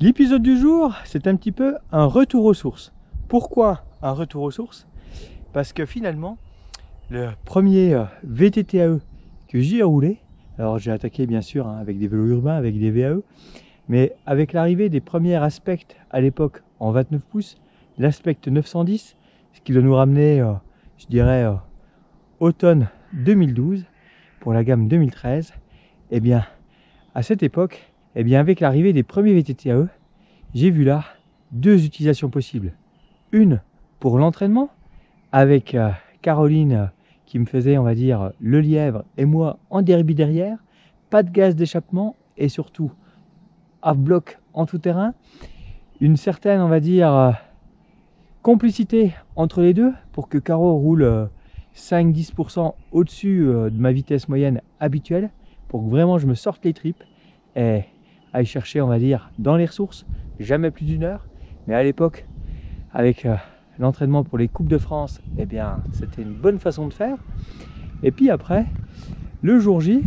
L'épisode du jour, c'est un petit peu un retour aux sources. Pourquoi un retour aux sources? Parce que finalement, le premier VTTAE que j'ai roulé, alors j'ai attaqué bien sûr avec des vélos urbains, avec des VAE, mais avec l'arrivée des premiers aspects à l'époque en 29 pouces, l'aspect 910, ce qui doit nous ramener, je dirais, automne 2012 pour la gamme 2013, et bien à cette époque, avec l'arrivée des premiers VTTAE, j'ai vu là deux utilisations possibles. Une pour l'entraînement, avec Caroline qui me faisait, on va dire, le lièvre et moi en derby derrière, pas de gaz d'échappement et surtout half-block en tout terrain. Une certaine, on va dire, complicité entre les deux pour que Caro roule 5-10% au-dessus de ma vitesse moyenne habituelle, pour que vraiment je me sorte les tripes et aille chercher, on va dire, dans les ressources, jamais plus d'une heure. Mais à l'époque, avec l'entraînement pour les Coupes de France, c'était une bonne façon de faire. Et puis après, le jour J,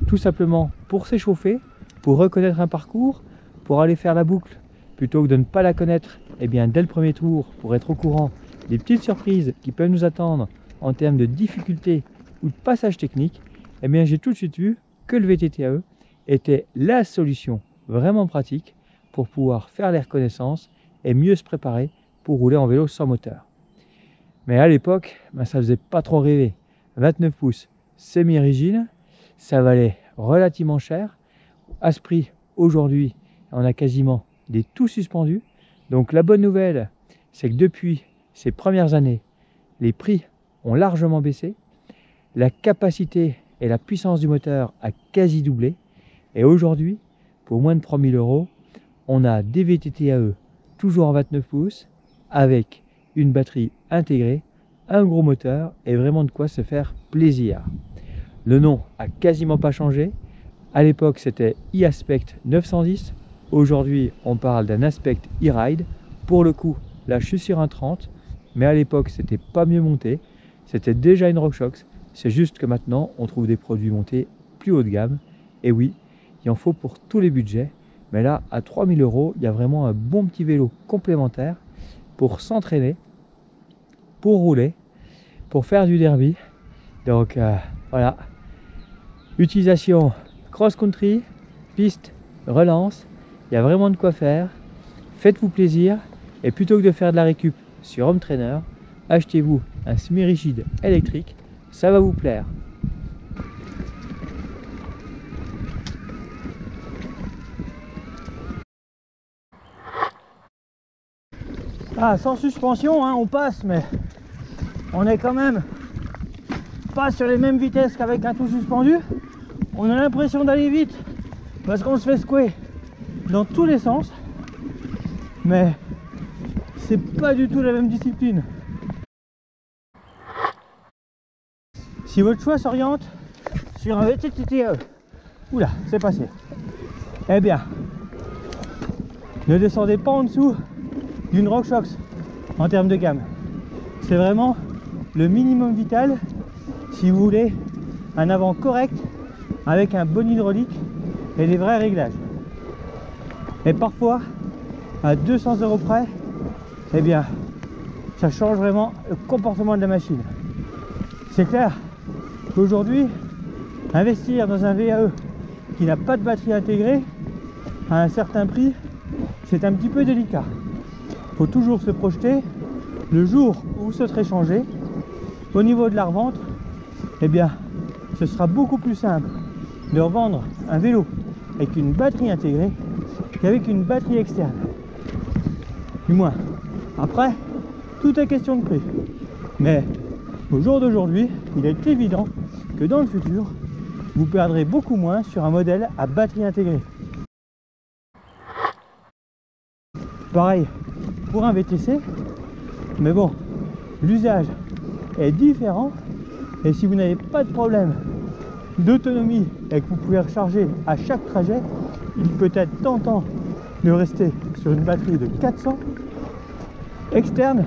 tout simplement pour s'échauffer, pour reconnaître un parcours, pour aller faire la boucle, plutôt que de ne pas la connaître, dès le premier tour, pour être au courant des petites surprises qui peuvent nous attendre en termes de difficultés ou de passage technique, j'ai tout de suite vu que le VTTAE était la solution vraiment pratique pour pouvoir faire les reconnaissances et mieux se préparer pour rouler en vélo sans moteur. Mais à l'époque, ça faisait pas trop rêver. 29 pouces semi-rigide, ça valait relativement cher. À ce prix, aujourd'hui, on a quasiment des tout suspendus. Donc la bonne nouvelle, c'est que depuis ces premières années, les prix ont largement baissé. La capacité et la puissance du moteur a quasi doublé. Et aujourd'hui, pour moins de 3000 €, on a des VTTAE toujours en 29 pouces avec une batterie intégrée, un gros moteur et vraiment de quoi se faire plaisir. Le nom a quasiment pas changé. À l'époque, c'était e-Aspect 910. Aujourd'hui, on parle d'un Aspect e-Ride. Pour le coup, là, je suis sur un 30, mais à l'époque, c'était pas mieux monté. C'était déjà une RockShox. C'est juste que maintenant, on trouve des produits montés plus haut de gamme. Et oui, il en faut pour tous les budgets. Mais là, à 3000 €, il y a vraiment un bon petit vélo complémentaire pour s'entraîner, pour rouler, pour faire du derby. Donc voilà, utilisation cross-country, piste, relance, il y a vraiment de quoi faire. Faites-vous plaisir et plutôt que de faire de la récup sur Home Trainer, achetez-vous un semi-rigide électrique, ça va vous plaire. Sans suspension, on passe, mais on est quand même pas sur les mêmes vitesses qu'avec un tout suspendu. On a l'impression d'aller vite parce qu'on se fait secouer dans tous les sens, mais c'est pas du tout la même discipline. Si votre choix s'oriente sur un VTTAE, oula, c'est passé, ne descendez pas en dessous d'une RockShox en termes de gamme. C'est vraiment le minimum vital si vous voulez un avant correct avec un bon hydraulique et des vrais réglages. Et parfois, à 200 € près, ça change vraiment le comportement de la machine. C'est clair qu'aujourd'hui, investir dans un VAE qui n'a pas de batterie intégrée à un certain prix, c'est un petit peu délicat. Il faut toujours se projeter. Le jour où vous souhaiterez changer, au niveau de la revente, ce sera beaucoup plus simple de revendre un vélo avec une batterie intégrée qu'avec une batterie externe. Du moins, après, tout est question de prix. Mais au jour d'aujourd'hui, il est évident que dans le futur, vous perdrez beaucoup moins sur un modèle à batterie intégrée. Pareil pour un VTC, mais bon, l'usage est différent et si vous n'avez pas de problème d'autonomie et que vous pouvez recharger à chaque trajet, il peut être tentant de rester sur une batterie de 400 externe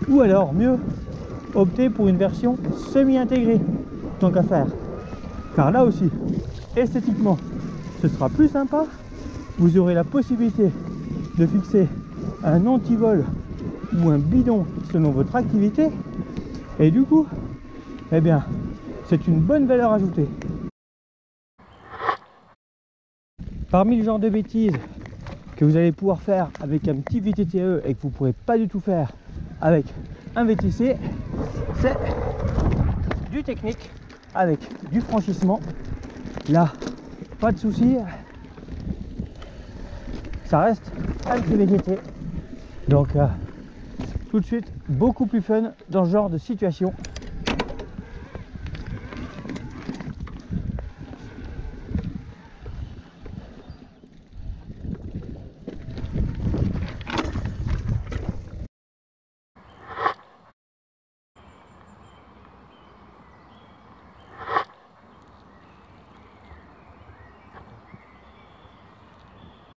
ou alors mieux opter pour une version semi-intégrée tant qu'à faire, car là aussi esthétiquement ce sera plus sympa vous aurez la possibilité de fixer un antivol ou un bidon selon votre activité, et du coup, eh bien, c'est une bonne valeur ajoutée. Parmi le genre de bêtises que vous allez pouvoir faire avec un petit VTTE et que vous ne pourrez pas du tout faire avec un VTC, c'est du technique avec du franchissement. Là, pas de souci, ça reste un petit VTT, donc tout de suite beaucoup plus fun dans ce genre de situation.